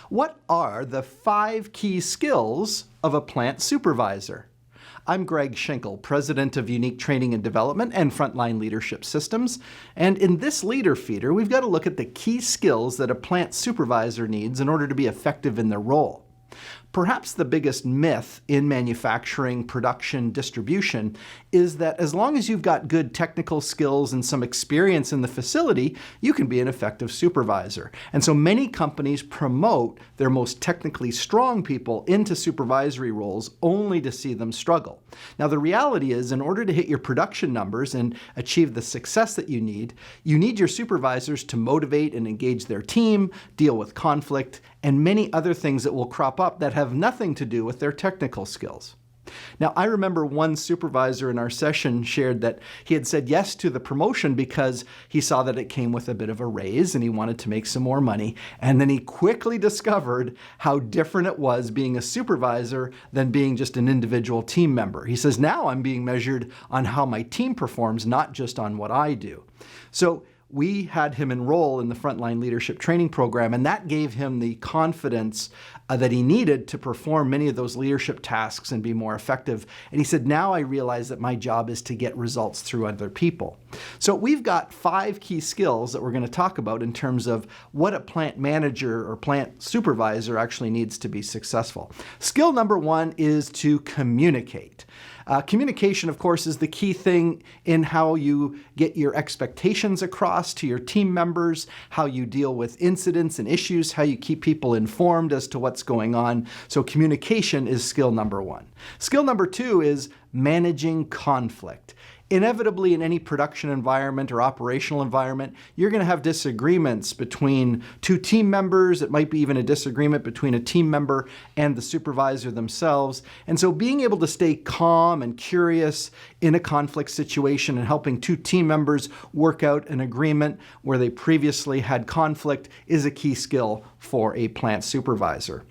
What are the 5 key skills of a plant supervisor? I'm Greg Schenkel, President of Unique Training and Development and Frontline Leadership Systems. And in this Leader Feeder, we've got to look at the key skills that a plant supervisor needs in order to be effective in their role. Perhaps the biggest myth in manufacturing, production, distribution is that as long as you've got good technical skills and some experience in the facility, you can be an effective supervisor. And so many companies promote their most technically strong people into supervisory roles only to see them struggle. Now, the reality is, in order to hit your production numbers and achieve the success that you need your supervisors to motivate and engage their team, deal with conflict, and many other things that will crop up that have nothing to do with their technical skills. Now, I remember one supervisor in our session shared that he had said yes to the promotion because he saw that it came with a bit of a raise and he wanted to make some more money. And then he quickly discovered how different it was being a supervisor than being just an individual team member. He says, now I'm being measured on how my team performs, not just on what I do. So we had him enroll in the Frontline Leadership Training Program, and that gave him the confidence that he needed to perform many of those leadership tasks and be more effective. And he said, now I realize that my job is to get results through other people. So we've got 5 key skills that we're going to talk about in terms of what a plant manager or plant supervisor actually needs to be successful. Skill number 1 is to communicate. Communication, of course, is the key thing in how you get your expectations across to your team members, how you deal with incidents and issues, how you keep people informed as to what's going on. So communication is skill number 1. Skill number 2 is managing conflict. Inevitably, in any production environment or operational environment, you're going to have disagreements between 2 team members. It might be even a disagreement between a team member and the supervisor themselves. And so being able to stay calm and curious in a conflict situation and helping 2 team members work out an agreement where they previously had conflict is a key skill for a plant supervisor.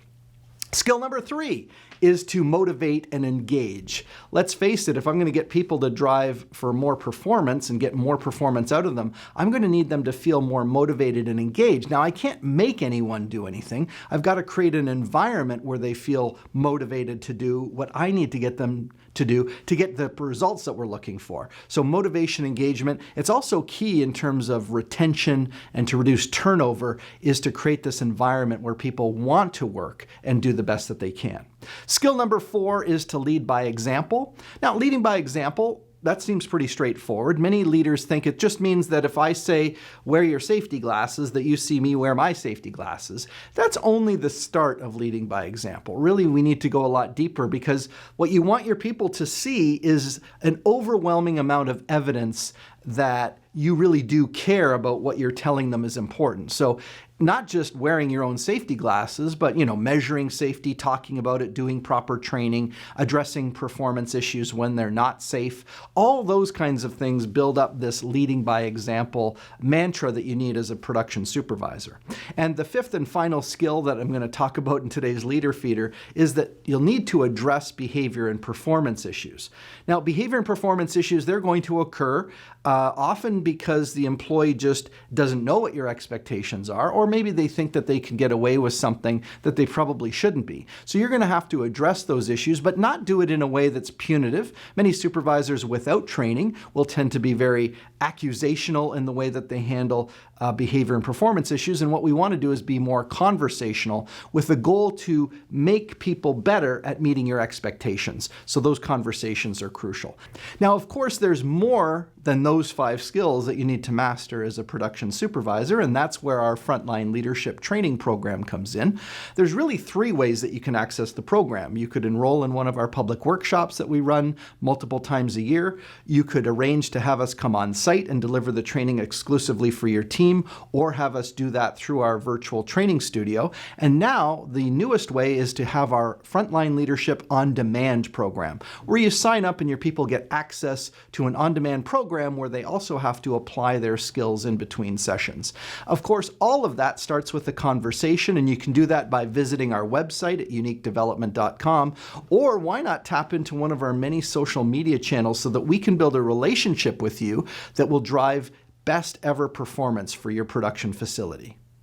Skill number 3 is to motivate and engage. Let's face it, if I'm going to get people to drive for more performance and get more performance out of them, I'm going to need them to feel more motivated and engaged. Now, I can't make anyone do anything. I've got to create an environment where they feel motivated to do what I need to get them to do to get the results that we're looking for. So motivation, engagement, it's also key in terms of retention and to reduce turnover is to create this environment where people want to work and do the best that they can. Skill number 4 is to lead by example. Now, leading by example, that seems pretty straightforward. Many leaders think it just means that if I say, wear your safety glasses, that you see me wear my safety glasses. That's only the start of leading by example. Really, we need to go a lot deeper because what you want your people to see is an overwhelming amount of evidence that you really do care about what you're telling them is important. So not just wearing your own safety glasses, but measuring safety, talking about it, doing proper training, addressing performance issues when they're not safe. All those kinds of things build up this leading by example mantra that you need as a production supervisor. And the 5th and final skill that I'm going to talk about in today's Leader Feeder is that you'll need to address behavior and performance issues. Now, behavior and performance issues, they're going to occur often because the employee just doesn't know what your expectations are, or maybe they think that they can get away with something that they probably shouldn't be. So you're going to have to address those issues, but not do it in a way that's punitive. Many supervisors without training will tend to be very accusational in the way that they handle behavior and performance issues. And what we want to do is be more conversational with the goal to make people better at meeting your expectations. So those conversations are crucial. Now, of course, there's more than those 5 skills that you need to master as a production supervisor, and that's where our Frontline Leadership Training Program comes in. There's really 3 ways that you can access the program. You could enroll in one of our public workshops that we run multiple times a year. You could arrange to have us come on site and deliver the training exclusively for your team, or have us do that through our virtual training studio. And now the newest way is to have our Frontline Leadership On Demand program, where you sign up and your people get access to an on-demand program where they also have to apply their skills in between sessions. Of course, all of that starts with a conversation, and you can do that by visiting our website at uniquedevelopment.com, or why not tap into one of our many social media channels so that we can build a relationship with you that will drive best ever performance for your production facility.